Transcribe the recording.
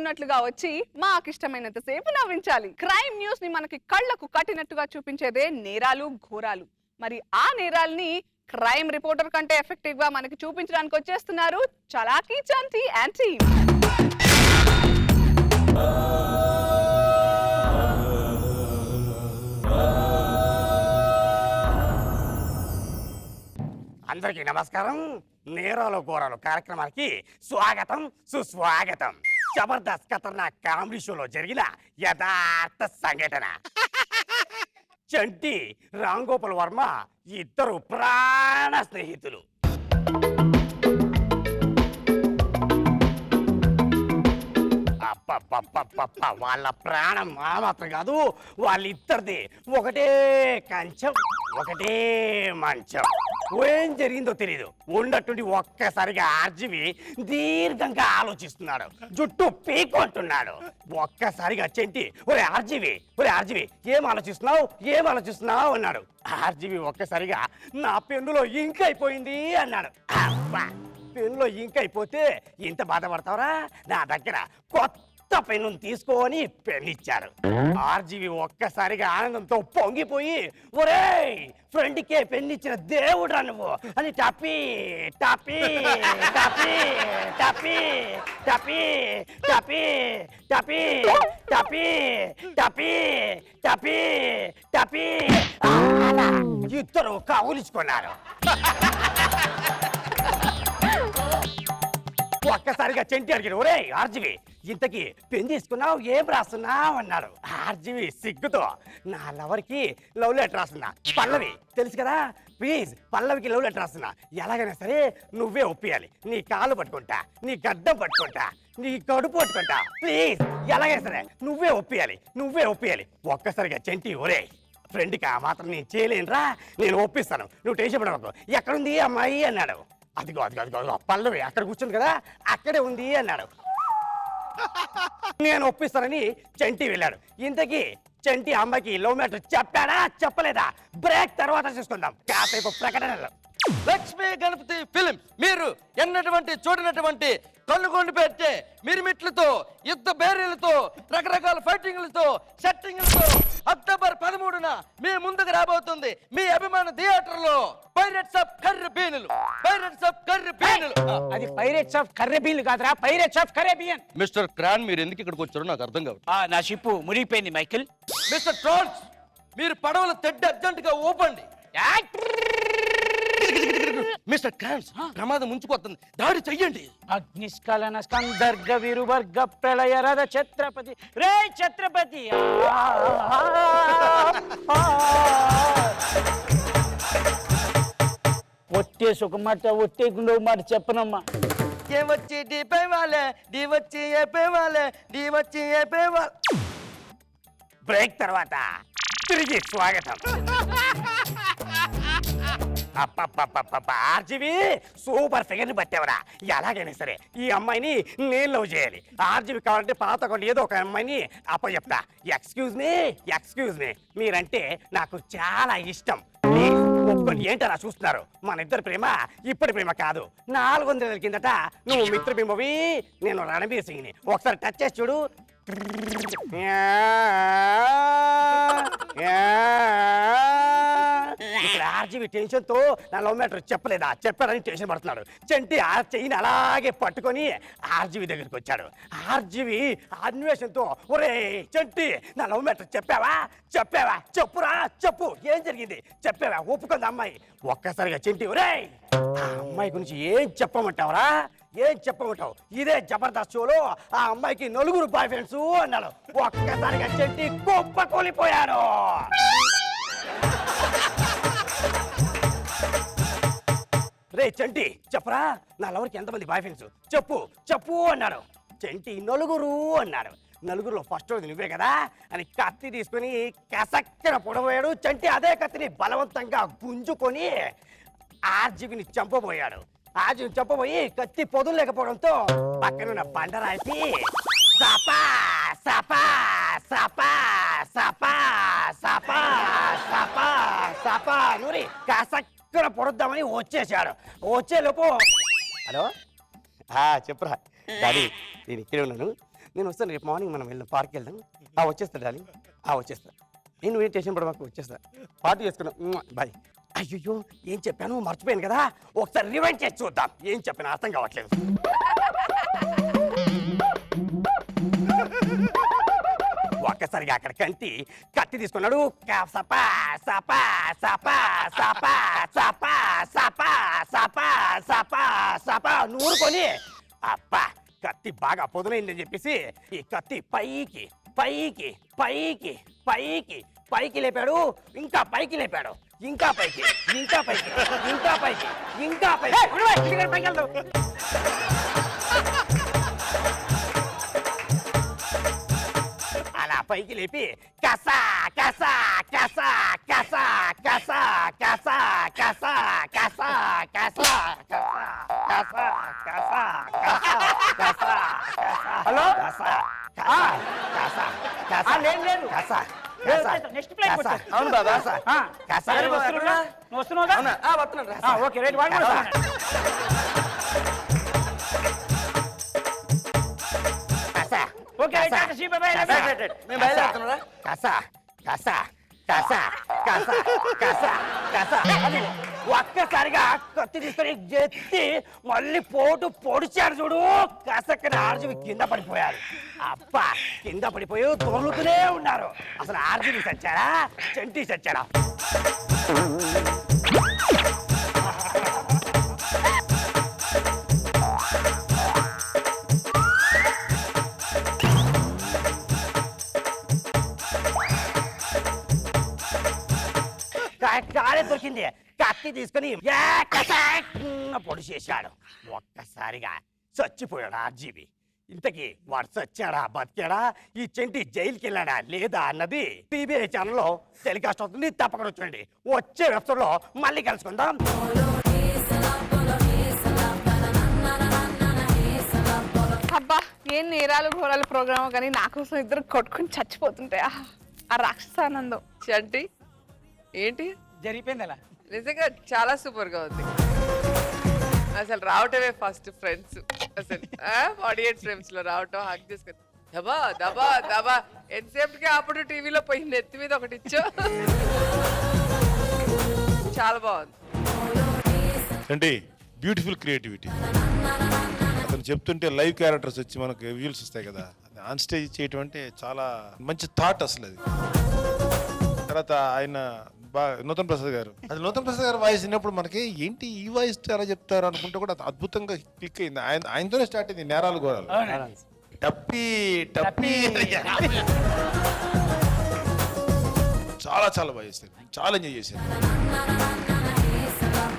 అనుకున్నట్లుగా వచ్చి మాకిష్టమైనంత సేపు నవ్వించాలి. క్రైమ్ న్యూస్ ని మనకి కళ్ళకు కట్టినట్టుగా చూపించేదే నేరాలు ఘోరాలు. మరి ఆ నేరాల్ని క్రైమ్ రిపోర్టర్ కంటే ఎఫెక్టివ్ గా మనకి చూపించడానికి వచ్చేస్తున్నారు చలాకీ చంటి అండ్ టీమ్. అందరికీ నమస్కారం. నేరాలు ఘోరాలు కార్యక్రమానికి స్వాగతం సుస్వాగతం. జబర్దస్త్ ఖతర్నాక్ కామెడీ షోలో జరిగిన యథార్థ సంఘటన. చంటి రామ్ గోపాల్ వర్మ ఇద్దరు ప్రాణ స్నేహితులు. వాళ్ళ ప్రాణం మాత్రం కాదు, వాళ్ళిద్దరిది ఒకటే కంచం ఒకటే మంచం. ఏం జరిగిందో తెలీదు. ఉన్నట్టుండి ఒక్కసారిగా ఆర్జీవి దీర్ఘంగా ఆలోచిస్తున్నాడు, జుట్టు పీక్కుంటున్నాడు. ఒక్కసారిగా చంటి ఒరే ఆర్జీవి ఏం ఆలోచిస్తున్నావు అన్నాడు. ఆర్జీవి ఒక్కసారిగా నా పెన్నులో ఇంక్ అయిపోయింది అన్నాడు. పెన్నులో ఇంక్ అయిపోతే ఇంత బాధపడతావురా, నా దగ్గర కొత్త పెన్ను తీసుకొని పెన్ ఇచ్చాడు. ఆర్జీవి ఒక్కసారిగా ఆనందంతో పొంగిపోయి ఒరేయ్ ఫ్రెండ్కే పెన్ ఇచ్చిన దేవుడు నువ్వు అని టపీ టపీ టపీ టపీ టపీ టపీ టపీ టపీ టపీ టపీ టపీ ఇద్దరు కౌలించుకున్నారు. ఒక్కసారిగా చంటి అడిగాడు, ఒరే ఆర్జీవి ఇంతకి పెన్ తీసుకున్నావు, ఏం రాస్తున్నావు అన్నాడు. ఆర్జీవి సిగ్గుతో నా లవర్కి లవ్ లెటర్ రాస్తున్నా, పల్లవి తెలుసు కదా, ప్లీజ్ పల్లవికి లవ్ లెటర్ రాస్తున్నా, ఎలాగైనా సరే నువ్వే ఒప్పియాలి, నీ కాళ్ళు పట్టుకుంటా, నీ గడ్డం పట్టుకుంటా, నీ కడుపు పట్టుకుంటా, ప్లీజ్ ఎలాగైనా సరే నువ్వే ఒప్పియాలి. ఒక్కసారిగా చంటి ఒరే ఫ్రెండ్కి ఆ మాత్రం నేను చేయలేనురా, నేను ఒప్పిస్తాను, నువ్వు టెన్షన్ పడవద్దు, ఎక్కడుంది అమ్మాయి అన్నాడు. అదిగో పల్లవి అక్కడ కూర్చుంది కదా, అక్కడే ఉంది అన్నాడు. నేను ఒప్పిస్తానని చంటి వెళ్ళాడు. ఇంతకీ చంటి అమ్మాయికి లవ్ మ్యాటర్ చెప్పాడా చెప్పలేదా బ్రేక్ తర్వాత చూసుకుందాం. కాసేపు ప్రకటనలు. లక్ష్మీ గణపతి ఫిలిం మీరు ఎన్నటువంటి చూడనటువంటి కన్నుకొండి పెట్టే మిరిమిట్లతో యుద్ధ బేరీలతో రకరకాల ఫైటింగ్లతో సెట్టింగ్లతో అక్టోబర్ 13న మీ ముందుకు రాబోతుంది మీ అభిమాన థియేటర్లో పైరేట్స్ ఆఫ్ కర్రబీనులు. అది పైరేట్స్ ఆఫ్ కర్రబీన్లు కాదురా, పైరేట్స్ ఆఫ్ కరేబియన్. మిస్టర్ క్రాన్ మీరు ఎందుకు ఇక్కడికి వచ్చారో నాకు అర్థం కాదు. నా షిప్పు మునిగిపోయింది మైకిల్. మిస్టర్ ట్రాన్స్ మీరు పడవల తెడ్డు అర్జెంట్ గా ఊపండి. మిస్టర్ క్రాన్స్ ప్రమాదం ముంచుకొస్తుంది, దాడి చెయ్యండి. అగ్నిస్కలన స్కందర్గ విరువర్గ ప్రళయ రథ ఛత్రపతి రే ఛత్రపతి. ఒట్టే సుఖమాట ఒట్టే గుండె మాట చెప్పనమ్మా. ఏ వచ్చి డీపై వాళ్ళే డీ వచ్చి ఏపై వాళ్ళే డీ వచ్చి ఏపై వాళ్ళ. బ్రేక్ తర్వాత తిరిగి స్వాగతం. ఆర్జీవి సూపర్ ఫిగర్ ని పట్టావరా, ఎలాగైనా సరే ఈ అమ్మాయిని నేను లవ్ చేయాలి. ఆర్జీవి కావాలంటే పాత ఏదో ఒక అమ్మాయిని అప్పచెప్తా. ఎక్స్క్యూజ్ మీ మీరంటే నాకు చాలా ఇష్టం, ఒప్పుకొని ఏంటలా చూస్తున్నారు? మన ఇద్దరు ప్రేమ ఇప్పటి ప్రేమ కాదు, 400 ఏళ్ళ కిందట నువ్వు మిత్రబింబవి, నేను రణబీర్ సింగ్ ని. ఒకసారి టచ్ చేసి చూడు. ఇక్కడ ఆర్జీవి టెన్షన్ తో నా లవ్ మ్యాటర్ చెప్పాడని టెన్షన్ పడుతున్నాడు. చంటి ఆ చెయ్యిని అలాగే పట్టుకొని ఆర్జీవి దగ్గరికి వచ్చాడు. ఆర్జీవి అన్వేషణతో ఒరే చంటి నా లవ్ మ్యాటర్ చెప్పావా చెప్పు, ఏం జరిగింది చెప్పావా, ఒప్పుకుంది అమ్మాయి. ఒక్కసారిగా చంటి ఒరే ఆ అమ్మాయి గురించి ఏం చెప్పమంటావురా, ఇదే జబర్దస్త్ షోలో ఆ అమ్మాయికి 4 బాయ్ ఫ్రెండ్స్ అన్నాడు. ఒక్కసారిగా చంటి కుప్ప కూలిపోయాడు. రే చంటి చెప్పరా, నా లవర్కి ఎంతమంది బాయ్ ఫ్రెండ్స్ చెప్పు అన్నాడు. చంటి 4 అన్నాడు. 4లో ఫస్ట్ రోజు నువ్వే కదా అని కత్తి తీసుకుని కసక్కన పొడబోయాడు. చంటి అదే కత్తిని బలవంతంగా గుంజుకొని ఆర్జీవిని చంపబోయాడు. ఆర్జీవిని చంపబోయి కత్తి పొదులు లేకపోవడంతో పక్కనున్న బండరాయికి సపా సపా సపా సపా సపా సపా సపా నూరి కసక్కన పొడుద్దామని వచ్చేలోపు హలో చెప్పురా డాడీ, నేను ఇక్కడే ఉన్నాను, నేను వస్తాను రేపు మార్నింగ్ మనం వెళ్దాం పార్క్ వెళ్దాం వచ్చేస్తా డార్లింగ్ వచ్చేస్తా నేను వెయిట్ చేసినప్పుడు మాకు వచ్చేస్తా పార్టీ చేసుకున్నాం బాయ్ అయ్యో ఏం చెప్పాను మర్చిపోయాను కదా ఒకసారి రివైండ్ చేసి చూద్దాం ఏం చెప్పాను అర్థం కావట్లేదు ఒక్కసారిగా అక్కడ కంటి కత్తి తీసుకున్నాడు సపా సపా సపా సపా సపా సపా సపా సపా సపా నూరుకొని అబ్బా కత్తి బాగా పొదునైందని చెప్పేసి ఈ కత్తి పైకి పైకి పైకి పైకి పైకి లేపాడు ఇంకా పైకి లేపాడు ఇంకా పైకి ఇంకా పైకి ఇంకా పైకి ఇంకా పైకి పైకి వెళ్దాం అలా పైకి లేపి కసా కసా కసా కసా కసా కసా కసా కసా కసా కసా కసా కసా హలో? కసా కసా కసా లేదు కసా నెక్స్ట్ ఫ్లైట్ కొట్టు. అవును బాబా కసా సరే, వస్తున్నాడా? నువ్వు వస్తున్నావుగా? అవునా వస్తున్నాను రా. ఓకే రైట్ వాడు కూడా వస్తున్నాడు. కసా okay right tata see bye right, right, right. మేము బయలుదేరుతున్నారా కసా కసా కసా కసా కసా కసా అని ఒక్కసారిగా కత్తి తీసుకొని ఎత్తి మళ్ళీ పోటు పొడిచాడు చూడు కసక్కని ఆర్జీవి కింద పడిపోయారు అబ్బా కింద పడిపోయి దొర్లుతూనే ఉన్నారు అసలు ఆర్జీవి చచ్చాడా చంటి చచ్చాడా కారే దొరికింది కత్తి తీసుకుని పొడి చేశాడు ఒక్కసారిగా చచ్చిపోయాడు ఆర్జీవి ఇంతకీ వాడు చచ్చాడా బతికాడా ఈ చెంటి జైలుకి వెళ్ళాడా లేదా అన్నది టీవీ ఛానల్లో టెలికాస్ట్ అవుతుంది తప్పకుండా చూడండి వచ్చే ఎపిసోడ్ లో మళ్ళీ కలుసుకుందాం అబ్బా ఏం నేరాలు ఘోరాలు ప్రోగ్రామ్ కానీ నా కోసం ఇద్దరు కొట్టుకుని చచ్చిపోతుంటాయి ఆ రాక్షసానందం. చంటి ఏంటి జరిగిపోయింది అలా నిజంగా చాలా సూపర్ గా ఉంది అసలు రావటమే ఫస్ట్ ఫ్రెండ్స్ అసలు ఆడియన్స్ ఫ్రెండ్స్ లో రావటం హక్ చేసుకొని దబా దబా దబా ఎంతసేపటికి అప్పుడు టీవీలో పోయి నెత్తి మీద ఒకటి ఇచ్చో చాలా బాగుంది అంటే బ్యూటిఫుల్ క్రియేటివిటీ అతను చెప్తుంటే లైవ్ క్యారెక్టర్స్ వచ్చి మనకు విజువల్స్ వస్తాయి కదా ఆన్ స్టేజ్ చేయటం అంటే చాలా మంచి థాట్ అసలు అది తర్వాత ఆయన నూతన్ ప్రసాద్ గారు అది నూతన్ ప్రసాద్ గారు వాయిస్ విన్నప్పుడు మనకి ఏంటి ఈ వాయిస్ ఎలా చెప్తారు అనుకుంటే కూడా అద్భుతంగా క్లిక్ అయింది ఆయనతోనే స్టార్ట్ అయింది నేరాలు ఘోరాలు టప్పి టప్పి చాలా చాలా బాగా చేశారు చాలా ఎంజాయ్ చేశారు